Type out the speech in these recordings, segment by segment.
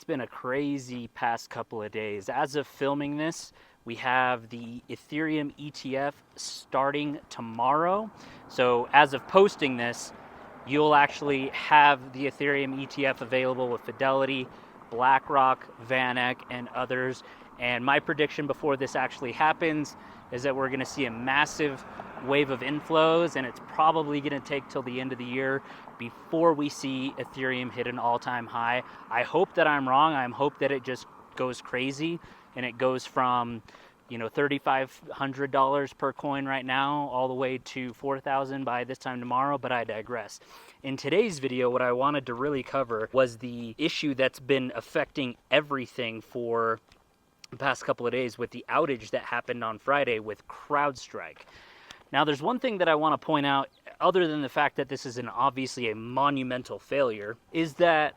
been a crazy past couple of days. As of filming this, we have the Ethereum ETF starting tomorrow. So as of posting this, you'll actually have the Ethereum ETF available with Fidelity, BlackRock, VanEck, and others. And my prediction before this actually happens is that we're going to see a massive wave of inflows, and it's probably going to take till the end of the year before we see Ethereum hit an all-time high. I hope that I'm wrong. I hope that it just goes crazy and it goes from, $3,500 per coin right now all the way to 4,000 by this time tomorrow, but I digress. In today's video, what I wanted to really cover was the issue that's been affecting everything for the past couple of days with the outage that happened on Friday with CrowdStrike. Now, there's one thing that I want to point out, other than the fact that this is obviously a monumental failure, is that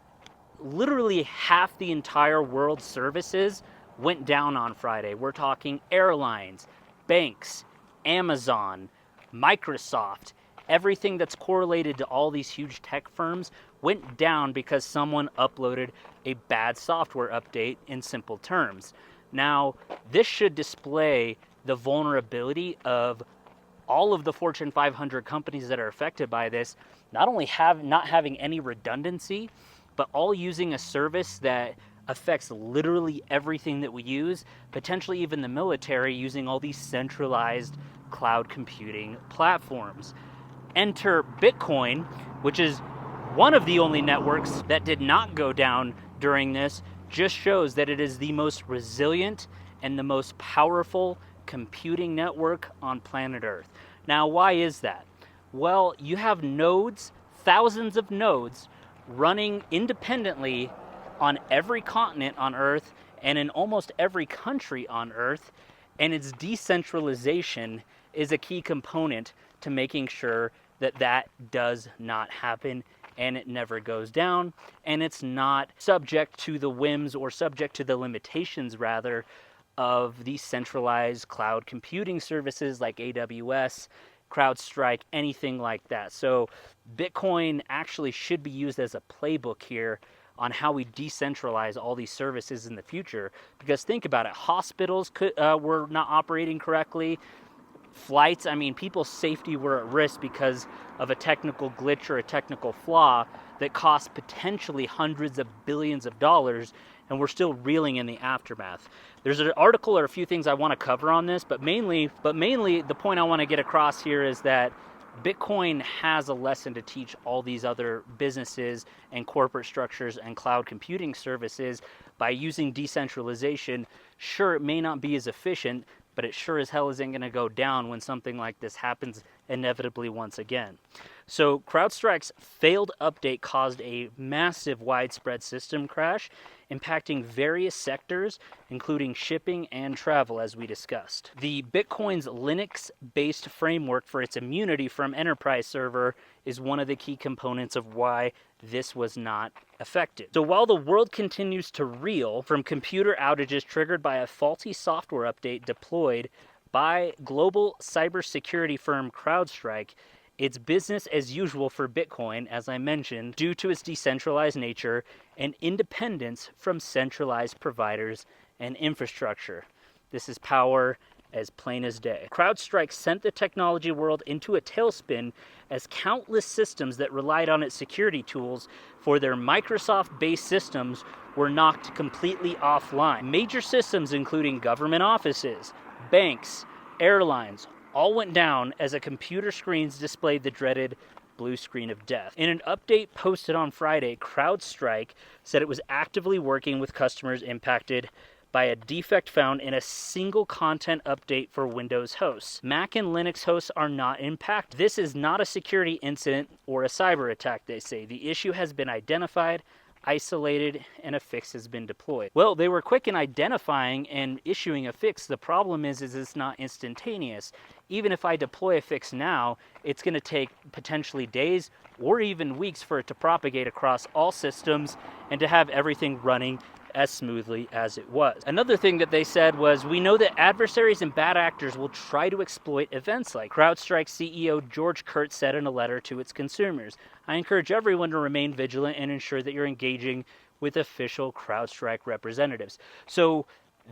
literally half the entire world's services went down on Friday. We're talking airlines, banks, Amazon, Microsoft, everything that's correlated to all these huge tech firms went down because someone uploaded a bad software update, in simple terms. Now, this should display the vulnerability of all of the Fortune 500 companies that are affected by this, not only not having any redundancy, but all using a service that affects literally everything that we use, potentially even the military using all these centralized cloud computing platforms. Enter Bitcoin, which is one of the only networks that did not go down during this, just shows that it is the most resilient and the most powerful computing network on planet Earth. Now, why is that? Well, you have nodes, thousands of nodes, running independently on every continent on Earth and in almost every country on Earth, and its decentralization is a key component to making sure that that does not happen and it never goes down, and it's not subject to the whims or subject to the limitations, rather, of these centralized cloud computing services like AWS, CrowdStrike, anything like that. So Bitcoin actually should be used as a playbook here on how we decentralize all these services in the future. Because think about it, hospitals were not operating correctly. Flights, people's safety were at risk because of a technical glitch or a technical flaw that cost potentially hundreds of billions of dollars, and we're still reeling in the aftermath. There's an article or a few things I want to cover on this, but mainly the point I want to get across here is that Bitcoin has a lesson to teach all these other businesses and corporate structures and cloud computing services by using decentralization. Sure, it may not be as efficient, but it sure as hell isn't going to go down when something like this happens inevitably once again. So CrowdStrike's failed update caused a massive widespread system crash, impacting various sectors, including shipping and travel, as we discussed. The Bitcoin's Linux-based framework for its immunity from enterprise server is one of the key components of why this was not affected. So while the world continues to reel from computer outages triggered by a faulty software update deployed by global cybersecurity firm CrowdStrike, it's business as usual for Bitcoin, as I mentioned, due to its decentralized nature and independence from centralized providers and infrastructure. This is power as plain as day. CrowdStrike sent the technology world into a tailspin as countless systems that relied on its security tools for their Microsoft-based systems were knocked completely offline. Major systems including government offices, banks, airlines, all went down as a computer screens displayed the dreaded blue screen of death. In an update posted on Friday, CrowdStrike said it was actively working with customers impacted by a defect found in a single content update for Windows hosts. Mac and Linux hosts are not impacted. This is not a security incident or a cyber attack, they say. The issue has been identified, isolated, and a fix has been deployed. Well, they were quick in identifying and issuing a fix. The problem is it's not instantaneous. Even if I deploy a fix now, it's going to take potentially days or even weeks for it to propagate across all systems and to have everything running as smoothly as it was. Another thing that they said was, we know that adversaries and bad actors will try to exploit events like CrowdStrike CEO George Kurtz said in a letter to its consumers. I encourage everyone to remain vigilant and ensure that you're engaging with official CrowdStrike representatives. So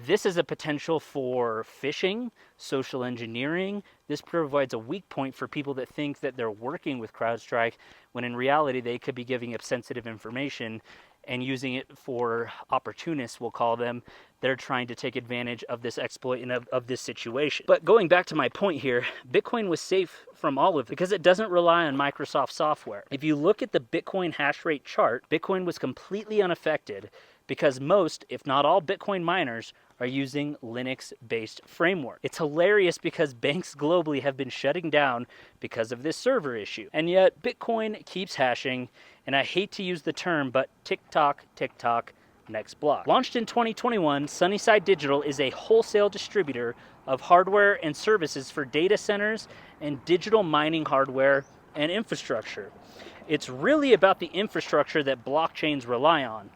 this is a potential for phishing, social engineering. This provides a weak point for people that think that they're working with CrowdStrike, when in reality they could be giving up sensitive information and using it for opportunists, we'll call them. They're trying to take advantage of this exploit and of this situation. But going back to my point here, Bitcoin was safe from all of it because it doesn't rely on Microsoft software. If you look at the Bitcoin hash rate chart, Bitcoin was completely unaffected because most, if not all, Bitcoin miners are using Linux-based framework. It's hilarious because banks globally have been shutting down because of this server issue. And yet Bitcoin keeps hashing, and I hate to use the term, but tick-tock, tick-tock, next block. Launched in 2021, Sunnyside Digital is a wholesale distributor of hardware and services for data centers and digital mining hardware and infrastructure. It's really about the infrastructure that blockchains rely on.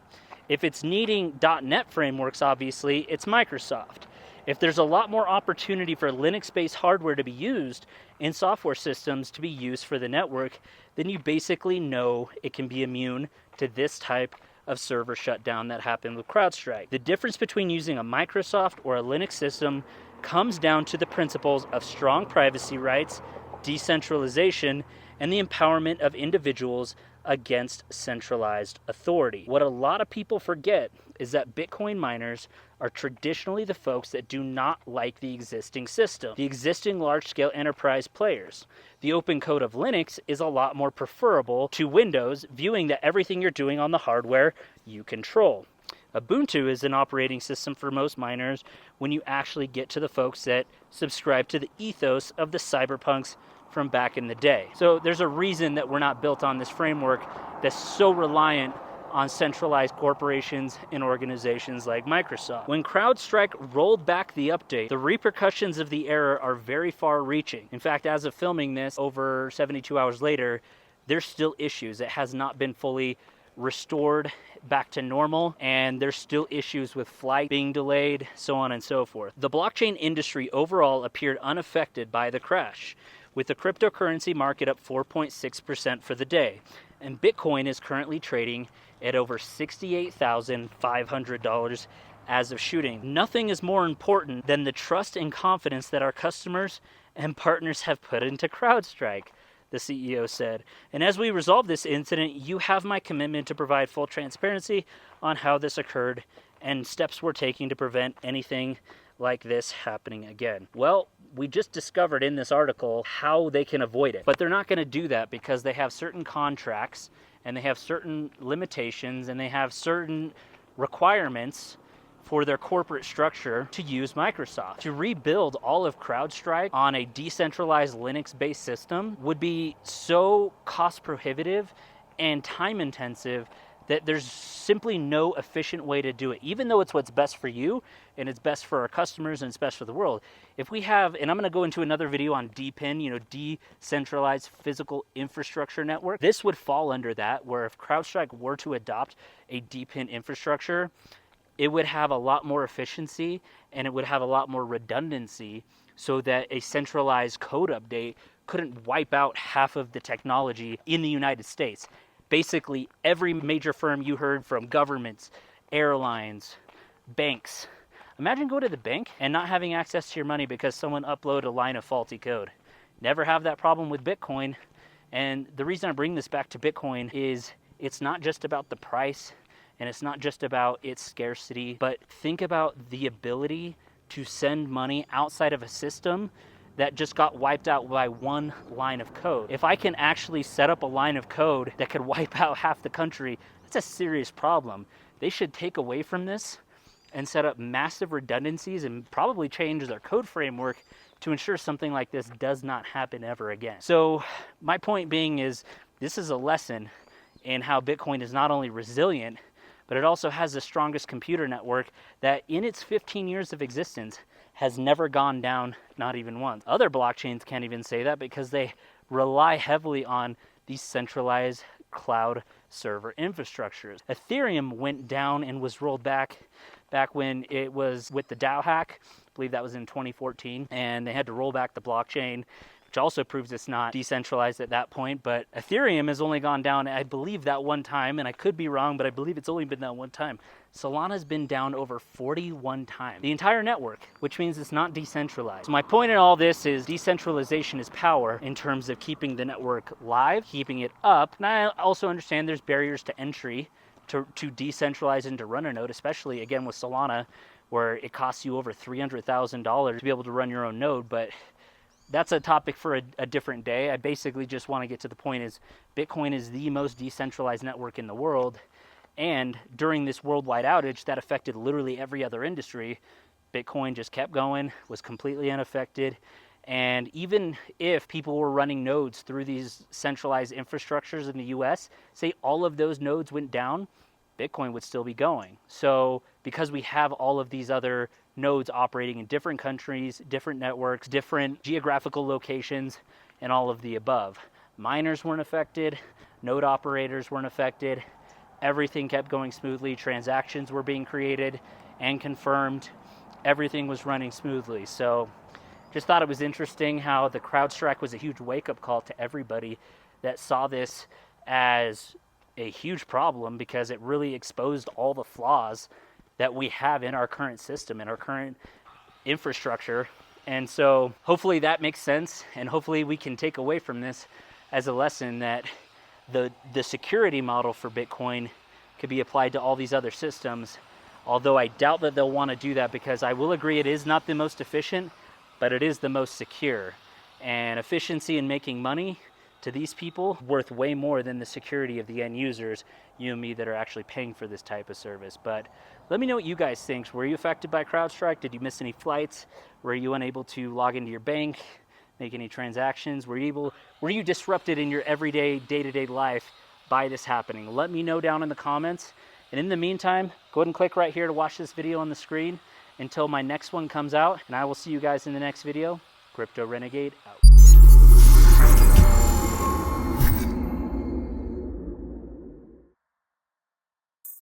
If it's needing .NET frameworks, obviously, it's Microsoft. If there's a lot more opportunity for Linux-based hardware to be used in software systems to be used for the network, then you basically know it can be immune to this type of server shutdown that happened with CrowdStrike. The difference between using a Microsoft or a Linux system comes down to the principles of strong privacy rights, decentralization, and the empowerment of individuals against centralized authority. What a lot of people forget is that Bitcoin miners are traditionally the folks that do not like the existing system, the existing large-scale enterprise players. The open code of Linux is a lot more preferable to Windows, viewing that everything you're doing on the hardware you control. Ubuntu is an operating system for most miners when you actually get to the folks that subscribe to the ethos of the cyberpunks from back in the day. So there's a reason that we're not built on this framework that's so reliant on centralized corporations and organizations like Microsoft. When CrowdStrike rolled back the update, the repercussions of the error are very far-reaching. In fact, as of filming this, over 72 hours later, there's still issues. It has not been fully restored back to normal, and there's still issues with flight being delayed, so on and so forth. The blockchain industry overall appeared unaffected by the crash, with the cryptocurrency market up 4.6% for the day, and Bitcoin is currently trading at over $68,500 as of shooting. Nothing is more important than the trust and confidence that our customers and partners have put into CrowdStrike, the CEO said. And as we resolve this incident, you have my commitment to provide full transparency on how this occurred and steps we're taking to prevent anything like this happening again. Well, we just discovered in this article how they can avoid it, but they're not going to do that because they have certain contracts and they have certain limitations and they have certain requirements for their corporate structure to use Microsoft. To rebuild all of CrowdStrike on a decentralized Linux-based system would be so cost prohibitive and time intensive that there's simply no efficient way to do it, even though it's what's best for you and it's best for our customers and it's best for the world. If we have, and I'm gonna go into another video on DPIN, decentralized physical infrastructure network, this would fall under that, where if CrowdStrike were to adopt a DPIN infrastructure, it would have a lot more efficiency and it would have a lot more redundancy so that a centralized code update couldn't wipe out half of the technology in the United States. Basically, every major firm you heard from, governments, airlines, banks. Imagine going to the bank and not having access to your money because someone uploaded a line of faulty code. Never have that problem with Bitcoin. And the reason I bring this back to Bitcoin is it's not just about the price and it's not just about its scarcity, but think about the ability to send money outside of a system that just got wiped out by one line of code. If I can actually set up a line of code that could wipe out half the country, that's a serious problem. They should take away from this and set up massive redundancies and probably change their code framework to ensure something like this does not happen ever again. So my point being is this is a lesson in how Bitcoin is not only resilient, but it also has the strongest computer network that in its 15 years of existence has never gone down, not even once. Other blockchains can't even say that because they rely heavily on these centralized cloud server infrastructures. Ethereum went down and was rolled back when it was with the DAO hack. I believe that was in 2014, and they had to roll back the blockchain which also proves it's not decentralized at that point. But Ethereum has only gone down, I believe, that one time, and I could be wrong, but I believe it's only been that one time. Solana's been down over 41 times. The entire network, which means it's not decentralized. So my point in all this is decentralization is power in terms of keeping the network live, keeping it up. And I also understand there's barriers to entry to decentralize and to run a node, especially again with Solana, where it costs you over $300,000 to be able to run your own node. But that's a topic for a different day. I basically just want to get to the point is Bitcoin is the most decentralized network in the world. And during this worldwide outage that affected literally every other industry, Bitcoin just kept going, was completely unaffected. And even if people were running nodes through these centralized infrastructures in the US, say all of those nodes went down, Bitcoin would still be going. So because we have all of these other nodes operating in different countries, different networks, different geographical locations, and all of the above, miners weren't affected, node operators weren't affected, everything kept going smoothly, transactions were being created and confirmed, everything was running smoothly. So just thought it was interesting how the CrowdStrike was a huge wake-up call to everybody that saw this as a huge problem, because it really exposed all the flaws that we have in our current system, in our current infrastructure. And so hopefully that makes sense, and hopefully we can take away from this as a lesson that the security model for Bitcoin could be applied to all these other systems, although I doubt that they'll want to do that, because I will agree it is not the most efficient, but it is the most secure. And efficiency in making money to these people worth way more than the security of the end users, you and me, that are actually paying for this type of service. But let me know what you guys think. Were you affected by CrowdStrike? Did you miss any flights? Were you unable to log into your bank, make any transactions? Were you disrupted in your everyday, day-to-day life by this happening? Let me know down in the comments. And in the meantime, go ahead and click right here to watch this video on the screen until my next one comes out. And I will see you guys in the next video. Crypto Renegade out.